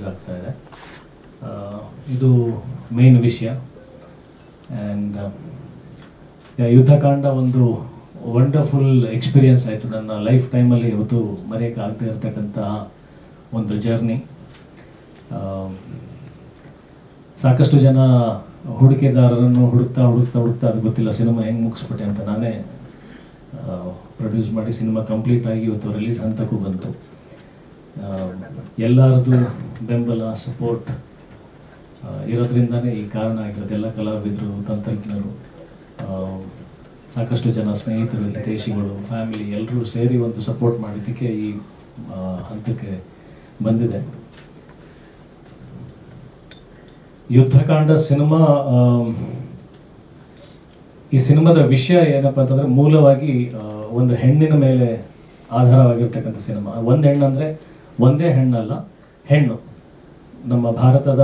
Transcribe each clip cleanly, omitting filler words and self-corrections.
Release ಆಗ್ತಾ ಇದೆ. ಇದು ಮೇನ್ ವಿಷಯ. ಆ್ಯಂಡ್ ಯುದ್ಧಕಾಂಡ ಒಂದು ವಂಡರ್ಫುಲ್ ಎಕ್ಸ್ಪೀರಿಯನ್ಸ್ ಆಯಿತು ನನ್ನ ಲೈಫ್ ಟೈಮಲ್ಲಿ. ಇವತ್ತು ಮರೆಯೋಕ್ಕಾಗದೇ ಇರತಕ್ಕಂತಹ ಒಂದು ಜರ್ನಿ. ಸಾಕಷ್ಟು ಜನ ಹೂಡಿಕೆದಾರರನ್ನು ಹುಡುಕ್ತಾ ಅದು ಗೊತ್ತಿಲ್ಲ ಸಿನಿಮಾ ಹೆಂಗೆ ಮುಗಿಸ್ಬಿಟ್ಟೆ ಅಂತ. ನಾನೇ ಪ್ರೊಡ್ಯೂಸ್ ಮಾಡಿ ಸಿನಿಮಾ ಕಂಪ್ಲೀಟ್ ಆಗಿ ಇವತ್ತು ರಿಲೀಸ್ ಹಂತಕ್ಕೂ ಬಂತು. ಎಲ್ಲರದು ಬೆಂಬಲ ಸಪೋರ್ಟ್ ಇರೋದ್ರಿಂದನೇ ಈ ಕಾರಣ ಆಗಿರೋದು. ಎಲ್ಲ ಕಲಾವಿದರು, ತಂತ್ರಜ್ಞರು, ಸಾಕಷ್ಟು ಜನ ಸ್ನೇಹಿತರು, ಹಿತೈಷಿಗಳು, ಫ್ಯಾಮಿಲಿ ಎಲ್ಲರೂ ಸೇರಿ ಒಂದು ಸಪೋರ್ಟ್ ಮಾಡಿದ್ದಕ್ಕೆ ಈ ಹಂತಕ್ಕೆ ಬಂದಿದೆ. ಯುದ್ಧಕಾಂಡ ಸಿನಿಮಾ, ಈ ಸಿನಿಮಾದ ವಿಷಯ ಏನಪ್ಪ ಅಂತಂದರೆ ಮೂಲವಾಗಿ ಒಂದು ಹೆಣ್ಣಿನ ಮೇಲೆ ಆಧಾರವಾಗಿರ್ತಕ್ಕಂಥ ಸಿನಿಮಾ. ಒಂದು ಹೆಣ್ಣಂದರೆ ಒಂದೇ ಹೆಣ್ಣಲ್ಲ, ಹೆಣ್ಣು. ನಮ್ಮ ಭಾರತದ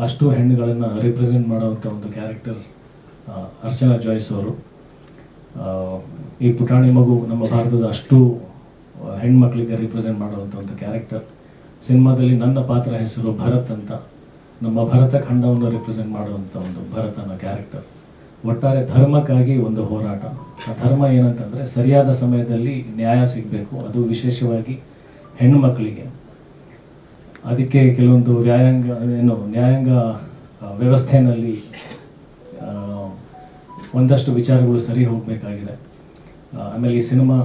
ಅಷ್ಟು ಹೆಣ್ಣುಗಳನ್ನು ರಿಪ್ರೆಸೆಂಟ್ ಮಾಡುವಂಥ ಒಂದು ಕ್ಯಾರೆಕ್ಟರ್ ಅರ್ಚನಾ ಜಾಯ್ಸ್ ಅವರು. ಈ ಪುಟಾಣಿ ಮಗು ನಮ್ಮ ಭಾರತದ ಅಷ್ಟು ಹೆಣ್ಮಕ್ಳಿಗೆ ರಿಪ್ರೆಸೆಂಟ್ ಮಾಡುವಂಥ ಒಂದು ಕ್ಯಾರೆಕ್ಟರ್. ಸಿನಿಮಾದಲ್ಲಿ ನನ್ನ ಪಾತ್ರ ಹೆಸರು ಭರತ್ ಅಂತ. ನಮ್ಮ ಭರತ ಖಂಡವನ್ನು ರಿಪ್ರೆಸೆಂಟ್ ಮಾಡುವಂಥ ಒಂದು ಭರತ್ ಅನ್ನೋ ಕ್ಯಾರೆಕ್ಟರ್. ಒಟ್ಟಾರೆ ಧರ್ಮಕ್ಕಾಗಿ ಒಂದು ಹೋರಾಟ. ಆ ಧರ್ಮ ಏನಂತಂದರೆ ಸರಿಯಾದ ಸಮಯದಲ್ಲಿ ನ್ಯಾಯ ಸಿಗಬೇಕು, ಅದು ವಿಶೇಷವಾಗಿ ಹೆಣ್ಣು ಮಕ್ಕಳಿಗೆ. ಅದಕ್ಕೆ ಕೆಲವೊಂದು ನ್ಯಾಯಾಂಗ ವ್ಯವಸ್ಥೆಯಲ್ಲಿ ಒಂದಷ್ಟು ವಿಚಾರಗಳು ಸರಿ ಹೋಗಬೇಕಾಗಿದೆ. ಆಮೇಲೆ ಈ ಸಿನಿಮಾ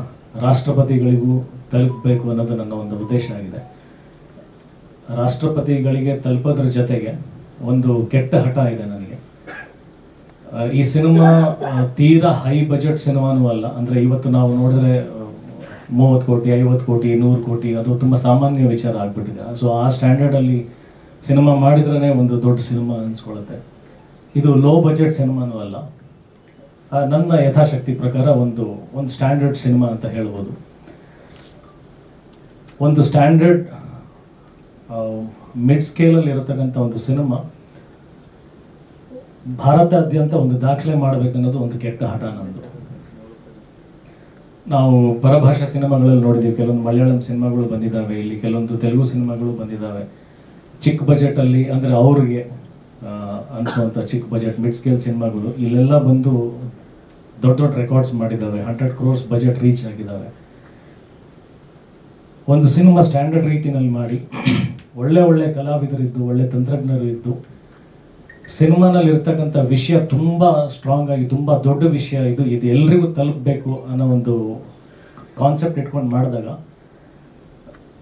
ರಾಷ್ಟ್ರಪತಿಗಳಿಗೂ ತಲುಪಬೇಕು ಅನ್ನೋದು ನನ್ನ ಒಂದು ಉದ್ದೇಶ ಆಗಿದೆ. ರಾಷ್ಟ್ರಪತಿಗಳಿಗೆ ತಲುಪೋದ್ರ ಜೊತೆಗೆ ಒಂದು ಕೆಟ್ಟ ಹಠ ಇದೆ ನನಗೆ. ಈ ಸಿನಿಮಾ ತೀರಾ ಹೈ ಬಜೆಟ್ ಸಿನಿಮಾನೂ ಅಲ್ಲ. ಅಂದರೆ ಇವತ್ತು ನಾವು ನೋಡಿದ್ರೆ 30 ಕೋಟಿ 50 ಕೋಟಿ 100 ಕೋಟಿ ಅದು ತುಂಬ ಸಾಮಾನ್ಯ ವಿಚಾರ ಆಗಿಬಿಟ್ಟಿದೆ. ಸೊ ಆ ಸ್ಟ್ಯಾಂಡರ್ಡಲ್ಲಿ ಸಿನಿಮಾ ಮಾಡಿದ್ರೇ ಒಂದು ದೊಡ್ಡ ಸಿನಿಮಾ ಅನಿಸ್ಕೊಳ್ಳುತ್ತೆ. ಇದು ಲೋ ಬಜೆಟ್ ಸಿನಿಮಾನೂ ಅಲ್ಲ. ನನ್ನ ಯಥಾಶಕ್ತಿ ಪ್ರಕಾರ ಒಂದು ಸ್ಟ್ಯಾಂಡರ್ಡ್ ಸಿನಿಮಾ ಅಂತ ಹೇಳ್ಬೋದು. ಒಂದು ಸ್ಟ್ಯಾಂಡರ್ಡ್ ಮಿಡ್ ಸ್ಕೇಲಲ್ಲಿ ಇರತಕ್ಕಂಥ ಒಂದು ಸಿನಿಮಾ ಭಾರತಾದ್ಯಂತ ಒಂದು ದಾಖಲೆ ಮಾಡಬೇಕನ್ನೋದು ಒಂದು ಕೆಟ್ಟ ಹಠ ನಮ್ಮದು. ನಾವು ಪರಭಾಷಾ ಸಿನಿಮಾಗಳಲ್ಲಿ ನೋಡಿದ್ದೀವಿ, ಕೆಲವೊಂದು ಮಲಯಾಳಂ ಸಿನಿಮಾಗಳು ಬಂದಿದ್ದಾವೆ, ಇಲ್ಲಿ ಕೆಲವೊಂದು ತೆಲುಗು ಸಿನಿಮಾಗಳು ಬಂದಿದ್ದಾವೆ. ಚಿಕ್ಕ ಬಜೆಟಲ್ಲಿ, ಅಂದರೆ ಅವ್ರಿಗೆ ಅನಿಸುವಂಥ ಚಿಕ್ಕ ಬಜೆಟ್ ಮಿಡ್ ಸ್ಕೇಲ್ ಸಿನಿಮಾಗಳು ಇಲ್ಲೆಲ್ಲ ಬಂದು ದೊಡ್ಡ ರೆಕಾರ್ಡ್ಸ್ ಮಾಡಿದ್ದಾವೆ. 100 crores ಬಜೆಟ್ ರೀಚ್ ಆಗಿದ್ದಾವೆ. ಒಂದು ಸಿನಿಮಾ ಸ್ಟ್ಯಾಂಡರ್ಡ್ ರೀತಿಯಲ್ಲಿ ಮಾಡಿ, ಒಳ್ಳೆ ಕಲಾವಿದರಿದ್ದು, ಒಳ್ಳೆ ತಂತ್ರಜ್ಞರು ಇದ್ದು, ಸಿನಿಮಾನಲ್ಲಿ ಇರ್ತಕ್ಕಂಥ ವಿಷಯ ತುಂಬ ಸ್ಟ್ರಾಂಗ್ ಆಗಿ, ತುಂಬ ದೊಡ್ಡ ವಿಷಯ ಇದು ಎಲ್ರಿಗೂ ತಲುಪಬೇಕು ಅನ್ನೋ ಒಂದು ಕಾನ್ಸೆಪ್ಟ್ ಇಟ್ಕೊಂಡು ಮಾಡಿದಾಗ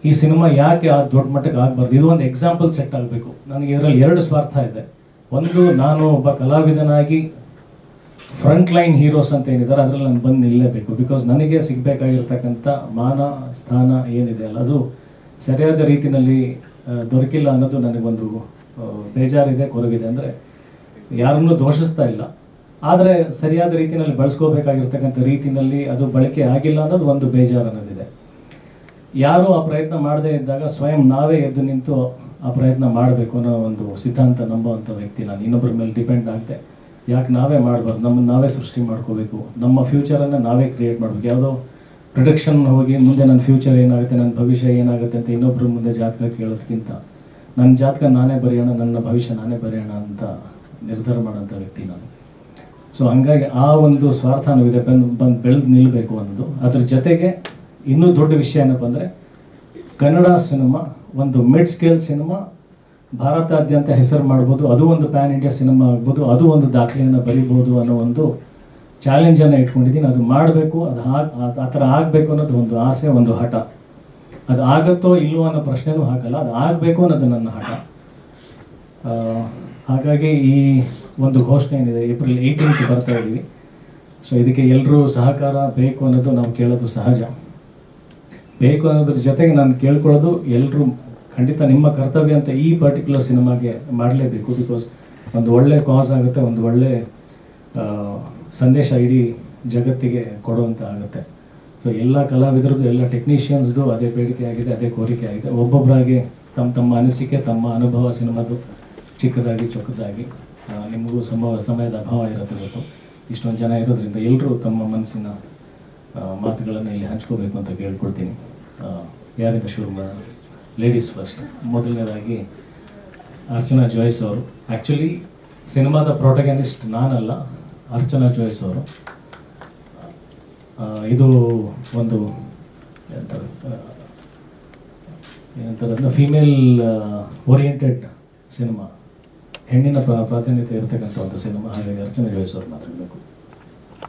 ಈ ಸಿನಿಮಾ ಯಾಕೆ ಆ ದೊಡ್ಡ ಮಟ್ಟಕ್ಕೆ ಆಗಬಾರ್ದು? ಇದು ಒಂದು ಎಕ್ಸಾಂಪಲ್ ಸೆಟ್ ಆಗಬೇಕು. ನನಗೆ ಇದರಲ್ಲಿ 2 ಸ್ವಾರ್ಥ ಇದೆ. ಒಂದು, ನಾನು ಒಬ್ಬ ಕಲಾವಿದನಾಗಿ ಫ್ರಂಟ್ ಲೈನ್ ಹೀರೋಸ್ ಅಂತ ಏನಿದ್ದಾರೆ ಅದರಲ್ಲಿ ನಾನು ಬಂದು ನಿಲ್ಲಲೇಬೇಕು. ಬಿಕಾಸ್ ನನಗೆ ಸಿಗಬೇಕಾಗಿರ್ತಕ್ಕಂಥ ಮಾನ ಸ್ಥಾನ ಏನಿದೆ ಅಲ್ಲ, ಅದು ಸರಿಯಾದ ರೀತಿಯಲ್ಲಿ ದೊರಕಿಲ್ಲ ಅನ್ನೋದು ನನಗೊಂದು ಬೇಜಾರಿದೆ, ಕೊರಗಿದೆ. ಅಂದರೆ ಯಾರನ್ನೂ ದೋಷಿಸ್ತಾ ಇಲ್ಲ, ಆದರೆ ಸರಿಯಾದ ರೀತಿಯಲ್ಲಿ ಬಳಸ್ಕೋಬೇಕಾಗಿರ್ತಕ್ಕಂಥ ರೀತಿಯಲ್ಲಿ ಅದು ಬಳಕೆ ಆಗಿಲ್ಲ ಅನ್ನೋದು ಒಂದು ಬೇಜಾರು ಅನ್ನೋದಿದೆ. ಯಾರೂ ಆ ಪ್ರಯತ್ನ ಮಾಡದೇ ಇದ್ದಾಗ ಸ್ವಯಂ ನಾವೇ ಎದ್ದು ನಿಂತು ಆ ಪ್ರಯತ್ನ ಮಾಡಬೇಕು ಅನ್ನೋ ಒಂದು ಸಿದ್ಧಾಂತ ನಂಬುವಂಥ ವ್ಯಕ್ತಿ ನಾನು. ಇನ್ನೊಬ್ಬರ ಮೇಲೆ ಡಿಪೆಂಡ್ ಆಗದೆ ಯಾಕೆ ನಾವೇ ಮಾಡಬಾರ್ದು? ನಮ್ಮನ್ನು ನಾವೇ ಸೃಷ್ಟಿ ಮಾಡ್ಕೋಬೇಕು, ನಮ್ಮ ಫ್ಯೂಚರನ್ನು ನಾವೇ ಕ್ರಿಯೇಟ್ ಮಾಡಬೇಕು. ಯಾವುದೋ ಪ್ರೊಡಕ್ಷನ್ ಹೋಗಿ ಮುಂದೆ ನನ್ನ ಫ್ಯೂಚರ್ ಏನಾಗುತ್ತೆ, ನನ್ನ ಭವಿಷ್ಯ ಏನಾಗುತ್ತೆ ಅಂತ ಇನ್ನೊಬ್ಬರ ಮುಂದೆ ಜಾತಕ ಕೇಳೋದಕ್ಕಿಂತ ನನ್ನ ಜಾತಕ ನಾನೇ ಬರೆಯೋಣ, ನನ್ನ ಭವಿಷ್ಯ ನಾನೇ ಬರೆಯೋಣ ಅಂತ ನಿರ್ಧಾರ ಮಾಡೋಂಥ ವ್ಯಕ್ತಿ ನಾನು. ಸೊ ಹಂಗಾಗಿ ಆ ಒಂದು ಸ್ವಾರ್ಥನೂ ಇದೆ, ಬಂದು ಬೆಳೆದು ನಿಲ್ಲಬೇಕು ಅನ್ನೋದು. ಅದ್ರ ಜೊತೆಗೆ ಇನ್ನೂ ದೊಡ್ಡ ವಿಷಯ ಏನಪ್ಪ ಅಂದರೆ, ಕನ್ನಡ ಸಿನಿಮಾ ಒಂದು ಮಿಡ್ ಸ್ಕೇಲ್ ಸಿನಿಮಾ ಭಾರತಾದ್ಯಂತ ಹೆಸರು ಮಾಡ್ಬೋದು, ಅದು ಒಂದು ಪ್ಯಾನ್ ಇಂಡಿಯಾ ಸಿನಿಮಾ ಆಗ್ಬೋದು, ಅದು ಒಂದು ದಾಖಲೆಯನ್ನು ಬರೀಬೋದು ಅನ್ನೋ ಒಂದು ಚಾಲೆಂಜನ್ನು ಇಟ್ಕೊಂಡಿದ್ದೀನಿ. ಅದು ಮಾಡಬೇಕು, ಅದು ಆ ಥರ ಆಗಬೇಕು ಅನ್ನೋದು ಒಂದು ಆಸೆ, ಒಂದು ಹಠ. ಅದು ಆಗುತ್ತೋ ಇಲ್ಲವೋ ಅನ್ನೋ ಪ್ರಶ್ನೆನೂ ಹಾಕಲ್ಲ, ಅದು ಆಗಬೇಕು ಅನ್ನೋದು ನನ್ನ ಹಠ. ಹಾಗಾಗಿ ಈ ಒಂದು ಘೋಷಣೆ ಏನಿದೆ, ಏಪ್ರಿಲ್ 18 ಬರ್ತಾ ಇದ್ದೀವಿ. ಸೊ ಇದಕ್ಕೆ ಎಲ್ಲರೂ ಸಹಕಾರ ಬೇಕು ಅನ್ನೋದು ನಾವು ಕೇಳೋದು ಸಹಜ. ಬೇಕು ಅನ್ನೋದ್ರ ಜೊತೆಗೆ ನಾನು ಕೇಳ್ಕೊಳ್ಳೋದು, ಎಲ್ಲರೂ ಖಂಡಿತ ನಿಮ್ಮ ಕರ್ತವ್ಯ ಅಂತ ಈ ಪರ್ಟಿಕ್ಯುಲರ್ ಸಿನಿಮಾಗೆ ಮಾಡಲೇಬೇಕು. ಬಿಕಾಸ್ ಒಂದು ಒಳ್ಳೆ ಕಾಸ್ ಆಗುತ್ತೆ, ಒಂದು ಒಳ್ಳೆ ಸಂದೇಶ ಇಡೀ ಜಗತ್ತಿಗೆ ಕೊಡುವಂಥ ಆಗುತ್ತೆ. ಸೊ ಎಲ್ಲ ಕಲಾವಿದರದ್ದು, ಎಲ್ಲ ಟೆಕ್ನಿಷಿಯನ್ಸ್ದು ಅದೇ ಬೇಡಿಕೆ ಆಗಿದೆ, ಅದೇ ಕೋರಿಕೆ ಆಗಿದೆ. ಒಬ್ಬೊಬ್ಬರಾಗಿ ತಮ್ಮ ಅನಿಸಿಕೆ, ತಮ್ಮ ಅನುಭವ ಸಿನಿಮಾದು ಚಿಕ್ಕದಾಗಿ ಚೊಕ್ಕದಾಗಿ, ನಿಮಗೂ ಸಮಯದ ಅಭಾವ ಇರುತ್ತೆ ಇವತ್ತು. ಇಷ್ಟೊಂದು ಜನ ಇರೋದ್ರಿಂದ ಎಲ್ಲರೂ ತಮ್ಮ ಮನಸ್ಸಿನ ಮಾತುಗಳನ್ನು ಇಲ್ಲಿ ಹಂಚ್ಕೋಬೇಕು ಅಂತ ಕೇಳ್ಕೊಳ್ತೀನಿ. ಯಾರಿಂದ ಶುರು ಮಾಡೋಣ? Ladies first. ಮೊದಲನೇದಾಗಿ ಅರ್ಚನಾ ಜಾಯ್ಸ್ ಅವರು. ಆ್ಯಕ್ಚುಲಿ ಸಿನಿಮಾದ ಪ್ರೊಟಗನಿಸ್ಟ್ ನಾನಲ್ಲ, ಅರ್ಚನಾ ಜಾಯ್ಸ್ ಅವರು. ಇದು ಒಂದು ಏನಂತಾರೆ ಫೀಮೇಲ್ ಓರಿಯೆಂಟೆಡ್ ಸಿನಿಮಾ, ಹೆಣ್ಣಿನ ಪ್ರಾತಿನಿಧ್ಯ ಇರತಕ್ಕಂಥ ಒಂದು ಸಿನಿಮಾ. ಹಾಗಾಗಿ ಅರ್ಚನಾ ಜಾಯ್ಸ್ ಅವ್ರು ಮಾತಾಡಬೇಕು.